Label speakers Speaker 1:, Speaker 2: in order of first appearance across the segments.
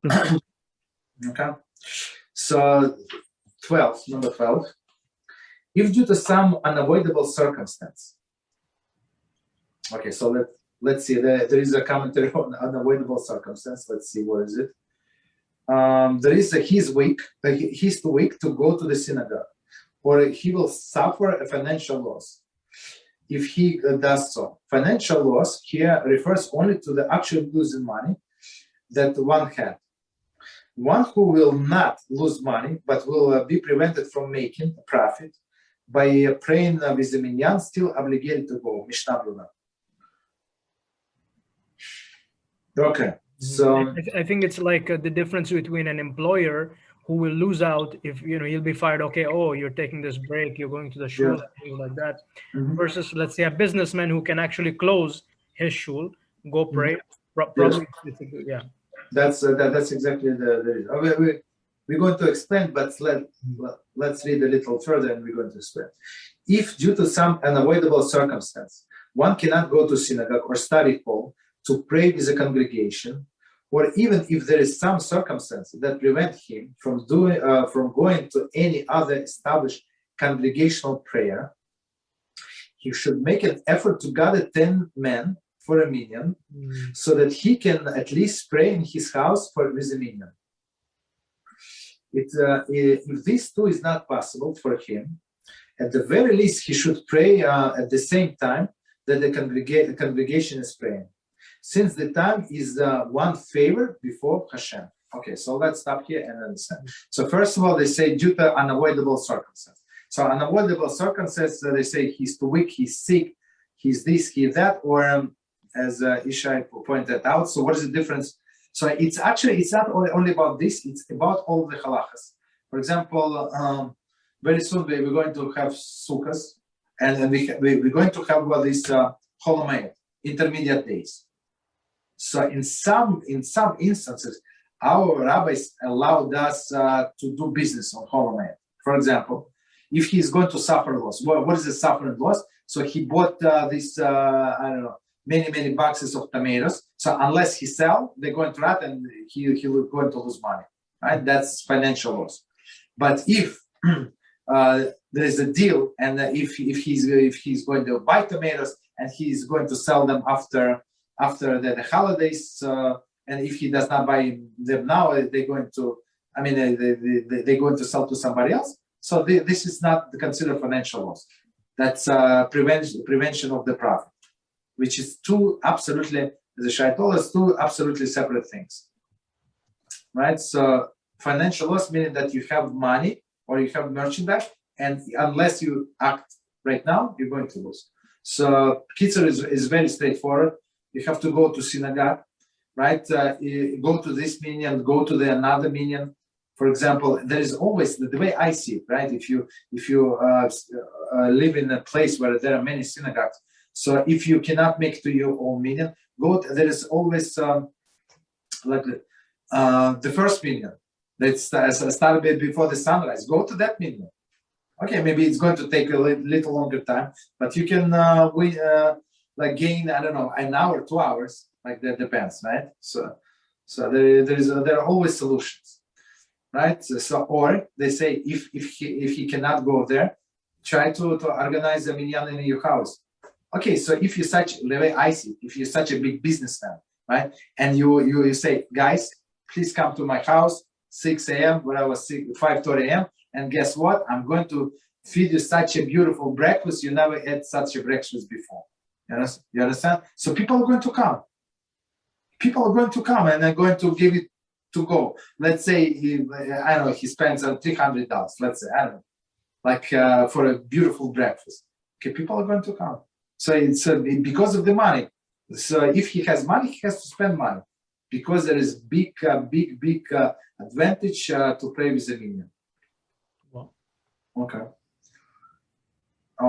Speaker 1: Okay. So number 12. If due to some unavoidable circumstance. Okay, so let's see. There is a commentary on unavoidable circumstance. Let's see, what is it? There is he's too weak to go to the synagogue, or he will suffer a financial loss if he does so. Financial loss here refers only to the actual losing money that one had. One who will not lose money, but will be prevented from making a profit by praying with the Minyan, still obligated to go. Mishnah Bruna. Okay, so
Speaker 2: I think it's like the difference between an employer who will lose out if he'll be fired. Okay, you're taking this break, you're going to the shul, things like that. Versus, let's say, a businessman who can actually close his shul, go pray. Probably, yeah.
Speaker 1: That's exactly the we're going to explain, but let's read a little further, and we're going to explain. If due to some unavoidable circumstance one cannot go to synagogue or study hall to pray with a congregation, or even if there is some circumstance that prevent him from going to any other established congregational prayer, he should make an effort to gather 10 men for a minyan, so that he can at least pray in his house with a minyan. If this too is not possible for him, at the very least he should pray at the same time that the congregation is praying, since the time is one favor before HaShem. Okay, so let's stop here and understand. So first of all, they say due to unavoidable circumstances. So unavoidable circumstances, they say he's too weak, he's sick, he's this, he's that, or as Ishai pointed out. So what is the difference? So it's not only about this, it's about all the halachas. For example, very soon we're going to have sukkahs, and we're going to have this Holomayat, intermediate days. So in some instances, our rabbis allowed us to do business on Holomayat. For example, if he's going to suffer loss, what is the suffering loss? So he bought this, many boxes of tomatoes. So unless he sell, they're going to rot and he'll going to lose money, right? That's financial loss. But if there is a deal, and if he's going to buy tomatoes and he's going to sell them after the holidays, and if he does not buy them now, they're going to sell to somebody else. So this is not considered financial loss. That's prevention of the profit, which is two absolutely, as the Shai told us, two absolutely separate things, right? So financial loss meaning that you have money or you have merchandise, and unless you act right now, you're going to lose. So Kitzur is very straightforward. You have to go to synagogue, right? Go to this minyan, go to the another minyan. For example, there is always the way I see it, right? If you live in a place where there are many synagogues, so if you cannot make to your own minyan, there is always the first minyan that started before the sunrise. Go to that minyan. Okay, maybe it's going to take a little longer time, but you can gain, I don't know, an hour, 2 hours, like that depends, right? So there are always solutions, right? So or they say if he cannot go there, try to organize a minyan in your house. Okay, so if you're the way I see it, if you're such a big businessman, right, and you say, guys, please come to my house 6 a.m. when I was 5:30 a.m. and guess what? I'm going to feed you such a beautiful breakfast. You never had such a breakfast before. You understand? So people are going to come. People are going to come and they're going to give it to go. Let's say he spends $300. Let's say, I don't know, like for a beautiful breakfast. Okay, people are going to come. So it's because of the money. So if he has money, he has to spend money because there is big advantage to pray with the minyan.
Speaker 2: Wow.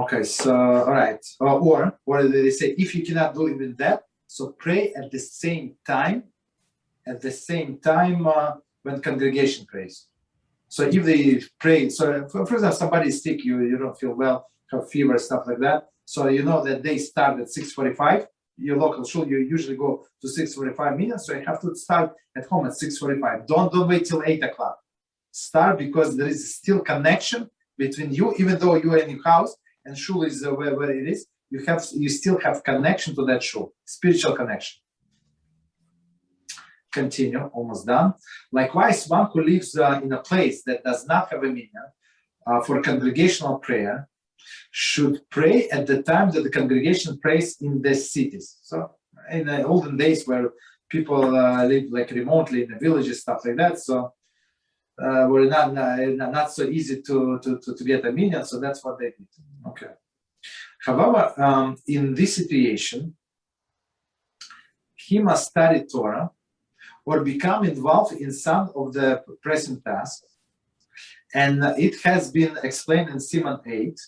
Speaker 1: Okay. So all right. Or they say if you cannot do even that, so pray at the same time. When congregation prays. So if they pray, so for example, somebody is sick, you don't feel well, have fever, stuff like that. So you know that they start at 6:45, your local shul, you usually go to 6:45 Minyan, so you have to start at home at 6:45. Don't wait till 8 o'clock. Start, because there is still connection between you, even though you are in your house and shul is where it is. You still have connection to that shul, spiritual connection. Continue, almost done. Likewise, one who lives in a place that does not have a minyan for congregational prayer should pray at the time that the congregation prays in the cities. So in the olden days where people live like remotely in the villages, stuff like that, so were not so easy to get a minyan, so that's what they did. Okay. However, in this situation, he must study Torah or become involved in some of the pressing tasks. And it has been explained in Siman 8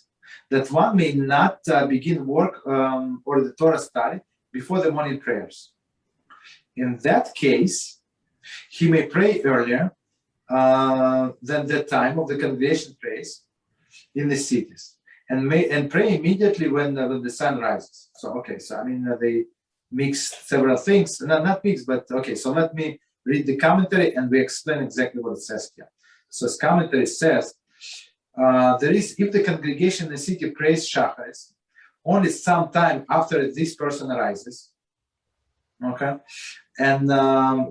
Speaker 1: that one may not begin work or the Torah study before the morning prayers. In that case, he may pray earlier than the time of the congregation prays in the cities, and pray immediately when the sun rises. So, okay, so I mean, they mix several things, not mix, but okay, so let me read the commentary and we explain exactly what it says here. So as commentary says, if the congregation in the city prays Shacharis only some time after this person arises, okay, and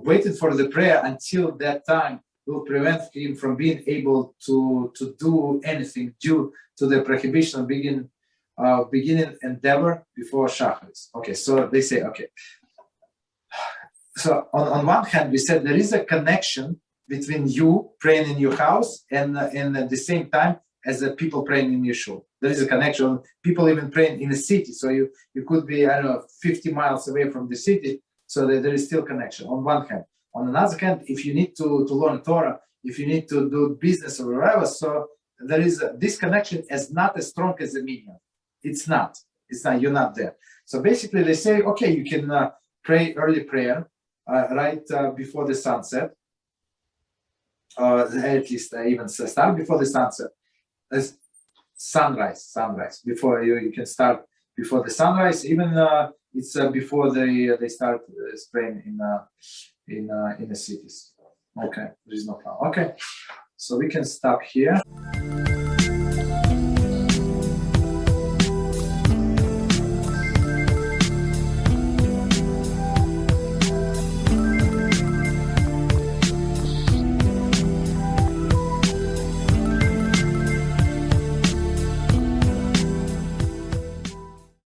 Speaker 1: waiting for the prayer until that time will prevent him from being able to do anything due to the prohibition of beginning endeavor before Shacharis. Okay, so they say, okay. So on one hand, we said there is a connection between you praying in your house and at the same time as the people praying in your shul. There is a connection. People even praying in the city. So you could be, I don't know, 50 miles away from the city. So there is still connection on one hand. On another hand, if you need to learn Torah, if you need to do business or whatever, so there is this connection is not as strong as the minyan. It's not. You're not there. So basically they say, okay, you can pray early prayer right before the sunset. At least even start before the sunset. Sunrise. Before you can start before the sunrise. Even it's before they start spraying in the cities. Okay, there is no problem. Okay, so we can stop here.